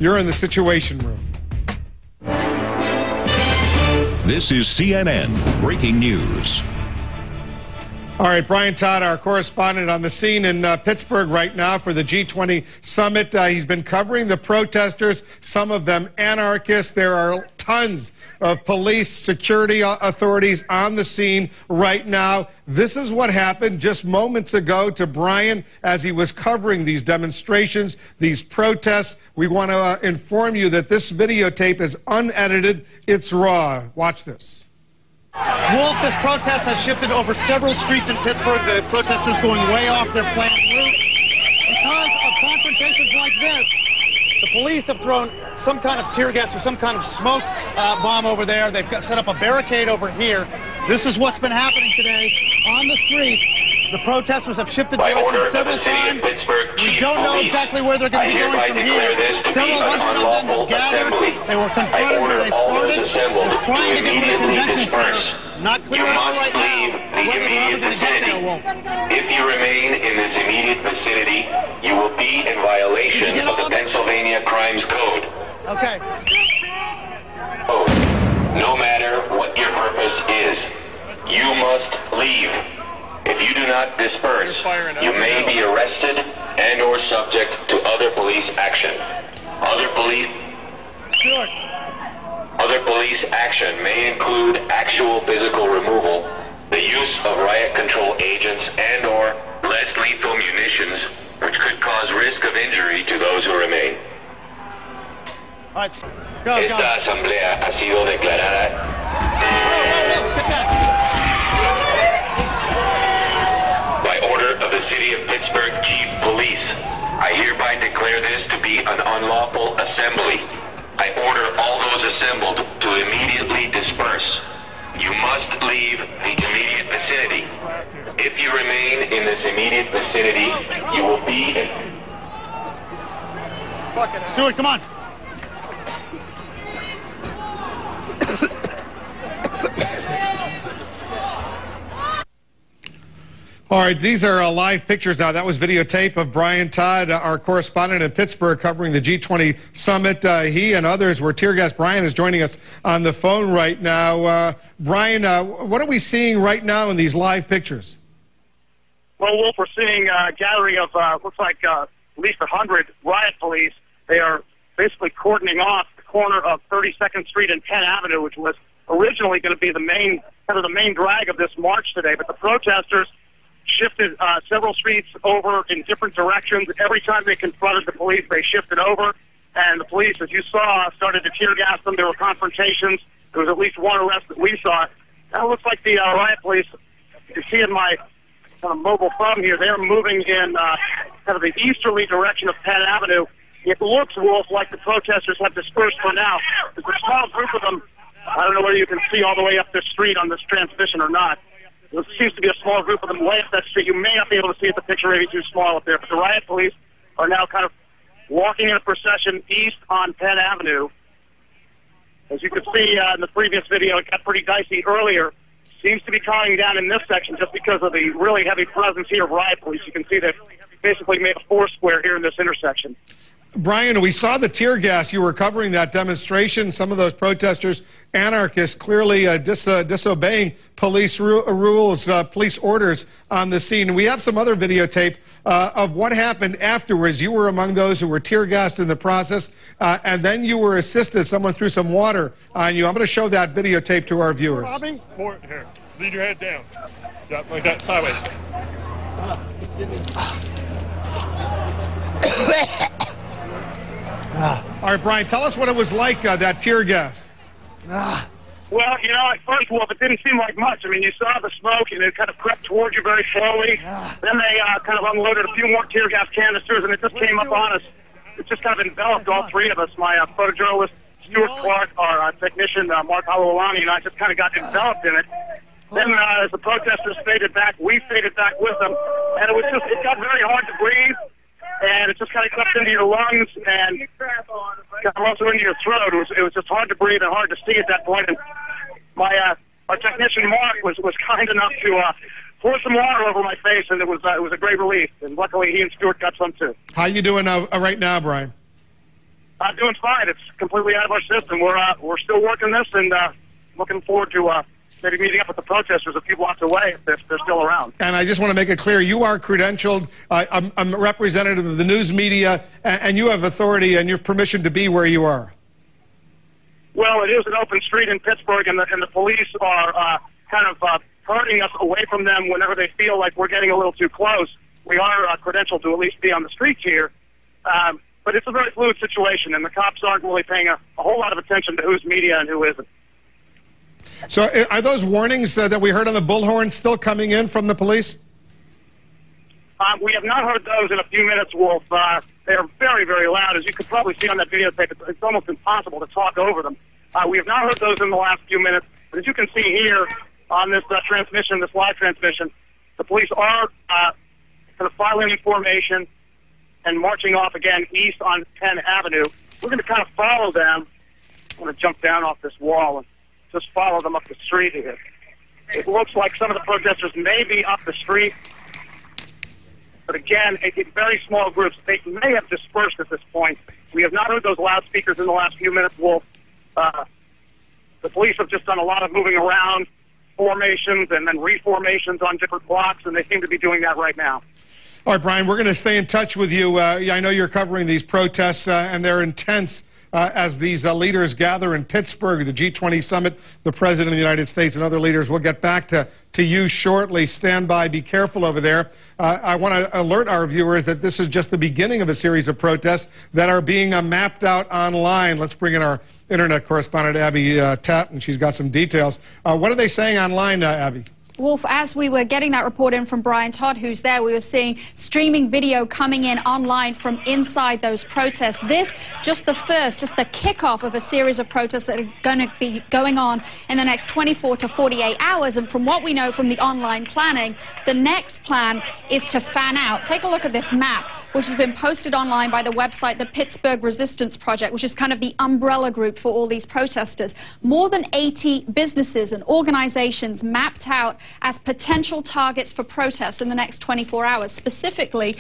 You're in the Situation Room. This is CNN Breaking News. All right, Brian Todd, our correspondent on the scene in Pittsburgh right now for the G20 summit. He's been covering the protesters, some of them anarchists. There are tons of police security authorities on the scene right now. This is what happened just moments ago to Brian as he was covering these demonstrations, these protests. We want to inform you that this videotape is unedited. It's raw. Watch this. Wolf, this protest has shifted over several streets in Pittsburgh. The protesters going way off their planned route. Because of confrontations like this, the police have thrown some kind of tear gas or some kind of smoke bomb over there. They've set up a barricade over here. This is what's been happening today on the streets. The protesters have shifted directions several times. We don't know exactly where they're going to be going from here. Several hundred of them have gathered. They were confronted where they started. They're trying to get to the convention center. Not clear at all right now whether they're ever going to get there, Wolf. If you remain in this immediate vicinity, you will be in violation of the Pennsylvania Crimes Code. Okay. No matter what your purpose is, you must leave. If you do not disperse, you may be arrested and or subject to other police action. Other police action may include actual physical removal, the use of riot control agents and or less lethal munitions, which could cause risk of injury to those who remain. All right, go. Esta asamblea ha sido declarada. Of the City of Pittsburgh Chief Police, I hereby declare this to be an unlawful assembly. I order all those assembled to immediately disperse. You must leave the immediate vicinity. If you remain in this immediate vicinity, you will be in... Stuart, come on. All right, these are live pictures now. That was videotape of Brian Todd, our correspondent in Pittsburgh, covering the G20 summit. He and others were tear gassed. Brian is joining us on the phone right now. Brian, what are we seeing right now in these live pictures? Well, Wolf, we're seeing a gathering of, looks like at least 100 riot police. They are basically cordoning off the corner of 32nd Street and Penn Avenue, which was originally going to be the main drag of this march today. But the protesters shifted several streets over in different directions. Every time they confronted the police, they shifted over. And the police, as you saw, started to tear gas them. There were confrontations. There was at least one arrest that we saw. Now it looks like the riot police, you can see in my mobile phone here, they're moving in kind of the easterly direction of Penn Avenue. It looks, Wolf, like the protesters have dispersed for now. There's a small group of them. I don't know whether you can see all the way up this street on this transmission or not. There seems to be a small group of them way up that street. You may not be able to see it. The picture may be too small up there. But the riot police are now kind of walking in a procession east on Penn Avenue. As you could see in the previous video, it got pretty dicey earlier. Seems to be calming down in this section just because of the really heavy presence here of riot police. You can see they've basically made a four square here in this intersection. Brian, we saw the tear gas. You were covering that demonstration. Some of those protesters, anarchists, clearly disobeying police rules, police orders on the scene. We have some other videotape of what happened afterwards. You were among those who were tear gassed in the process, and then you were assisted. Someone threw some water on you. I'm going to show that videotape to our viewers. Robbie, here, lean your head down. Yeah, like that, sideways. All right, Brian, tell us what it was like, that tear gas. Well, you know, at first, Wolf, it didn't seem like much. I mean, you saw the smoke, and it kind of crept towards you very slowly. Then they kind of unloaded a few more tear gas canisters, and it just came up on us. It just kind of enveloped all three of us. My photojournalist, Stuart Clark, our technician, Mark Halawani, and I just kind of got enveloped in it. Then as the protesters faded back, we faded back with them, and it got very hard to breathe. And it just kind of crept into your lungs and got also into your throat. It was just hard to breathe and hard to see at that point. And our technician Mark was kind enough to pour some water over my face, and it was a great relief. And luckily, he and Stuart got some too. How you doing right now, Brian? Doing fine. It's completely out of our system. We're still working this and looking forward to maybe meeting up with the protesters a few blocks away if they're still around. And I just want to make it clear, you are credentialed. I'm a representative of the news media, and you have authority and your permission to be where you are. Well, it is an open street in Pittsburgh, and the police are kind of herding us away from them whenever they feel like we're getting a little too close. We are credentialed to at least be on the streets here. But it's a very fluid situation, and the cops aren't really paying a whole lot of attention to who's media and who isn't. So are those warnings that we heard on the bullhorn still coming in from the police? We have not heard those in a few minutes, Wolf. They are very, very loud. As you could probably see on that videotape, it's almost impossible to talk over them. We have not heard those in the last few minutes. But as you can see here on this transmission, this live transmission, the police are kind of filing in formation and marching off again east on 10 Avenue. We're going to kind of follow them. I'm going to jump down off this wall and just follow them up the street here. It looks like some of the protesters may be up the street, but again, in very small groups. They may have dispersed at this point. We have not heard those loudspeakers in the last few minutes, Wolf. The police have just done a lot of moving around, formations and then reformations on different blocks, and they seem to be doing that right now. All right, Brian, we're going to stay in touch with you. I know you're covering these protests, and they're intense. As these leaders gather in Pittsburgh, the G20 summit, the President of the United States and other leaders. We'll get back to you shortly. Stand by. Be careful over there. I want to alert our viewers that this is just the beginning of a series of protests that are being mapped out online. Let's bring in our internet correspondent, Abby Tatton. She's got some details. What are they saying online, Abby? Wolf, as we were getting that report in from Brian Todd, who's there, we were seeing streaming video coming in online from inside those protests. This, just the kickoff of a series of protests that are going to be going on in the next 24 to 48 hours. And from what we know from the online planning, the next plan is to fan out. Take a look at this map, which has been posted online by the website, the Pittsburgh Resistance Project, which is kind of the umbrella group for all these protesters. More than 80 businesses and organizations mapped out as potential targets for protests in the next 24 hours, specifically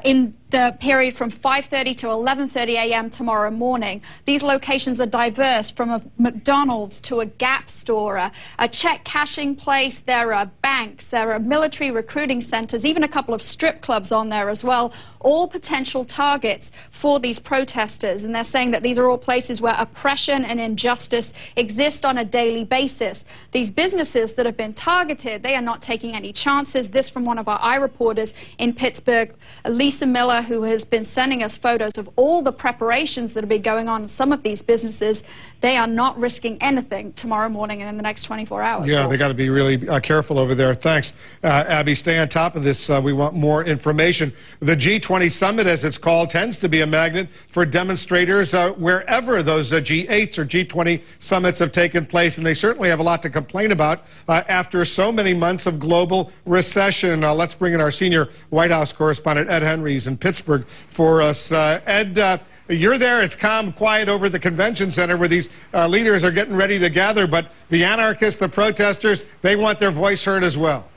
in the period from 5:30 to 11:30 a.m. tomorrow morning. These locations are diverse, from a McDonald's to a Gap store, a check cashing place. There are banks, there are military recruiting centers, even a couple of strip clubs on there as well, all potential targets for these protesters. And they're saying that these are all places where oppression and injustice exist on a daily basis. These businesses that have been targeted, they are not taking any chances. This from one of our iReporters in Pittsburgh, Lisa Miller, who has been sending us photos of all the preparations that have been going on in some of these businesses. They are not risking anything tomorrow morning and in the next 24 hours. Yeah, they got to be really careful over there. Thanks, Abby. Stay on top of this. We want more information. The G20 summit, as it's called, tends to be a magnet for demonstrators wherever those G8s or G20 summits have taken place, and they certainly have a lot to complain about after so many months of global recession. Let's bring in our senior White House correspondent, Ed Henry's in Pittsburgh for us. Ed, you're there. It's calm, quiet over at the convention center where these leaders are getting ready to gather, but the anarchists, the protesters, they want their voice heard as well.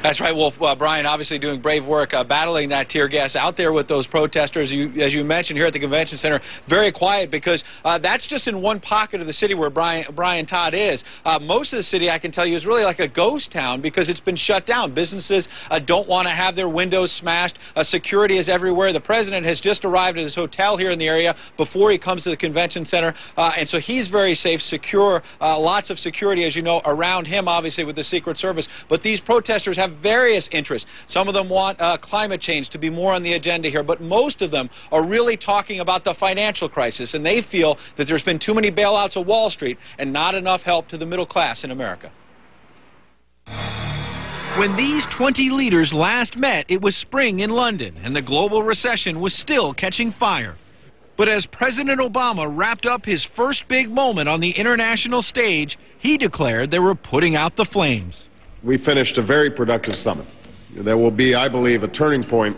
That's right, Wolf. Brian obviously doing brave work battling that tear gas out there with those protesters. As you mentioned here at the convention center, very quiet because that's just in one pocket of the city where Brian Todd is. Most of the city, I can tell you, is really like a ghost town because it's been shut down. Businesses don't want to have their windows smashed. Security is everywhere. The president has just arrived at his hotel here in the area before he comes to the convention center, and so he's very safe, secure, lots of security, as you know, around him, obviously, with the Secret Service. But these protesters have various interests. Some of them want climate change to be more on the agenda here, but most of them are really talking about the financial crisis, and they feel that there's been too many bailouts of Wall Street and not enough help to the middle class in America. When these 20 leaders last met, it was spring in London, and the global recession was still catching fire. But as President Obama wrapped up his first big moment on the international stage, he declared they were putting out the flames. We finished a very productive summit. There will be, I believe, a turning point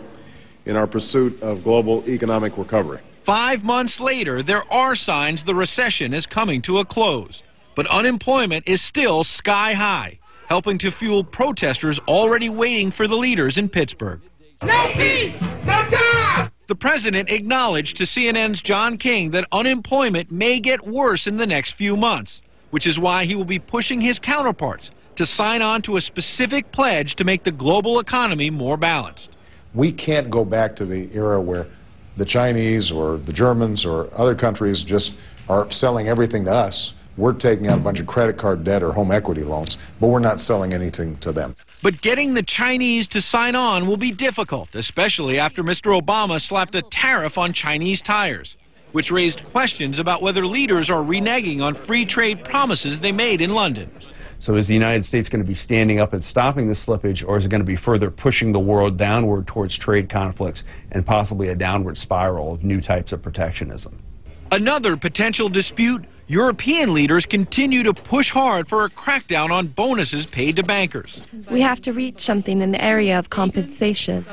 in our pursuit of global economic recovery. 5 months later, there are signs the recession is coming to a close. But unemployment is still sky high, helping to fuel protesters already waiting for the leaders in Pittsburgh. No peace, no job. The president acknowledged to CNN's John King that unemployment may get worse in the next few months, which is why he will be pushing his counterparts to sign on to a specific pledge to make the global economy more balanced. We can't go back to the era where the Chinese or the Germans or other countries just are selling everything to us. We're taking out a bunch of credit card debt or home equity loans, but we're not selling anything to them. But getting the Chinese to sign on will be difficult, especially after Mr. Obama slapped a tariff on Chinese tires, which raised questions about whether leaders are reneging on free trade promises they made in London. So is the United States going to be standing up and stopping the slippage, or is it going to be further pushing the world downward towards trade conflicts and possibly a downward spiral of new types of protectionism? Another potential dispute, European leaders continue to push hard for a crackdown on bonuses paid to bankers. We have to reach something in the area of compensation.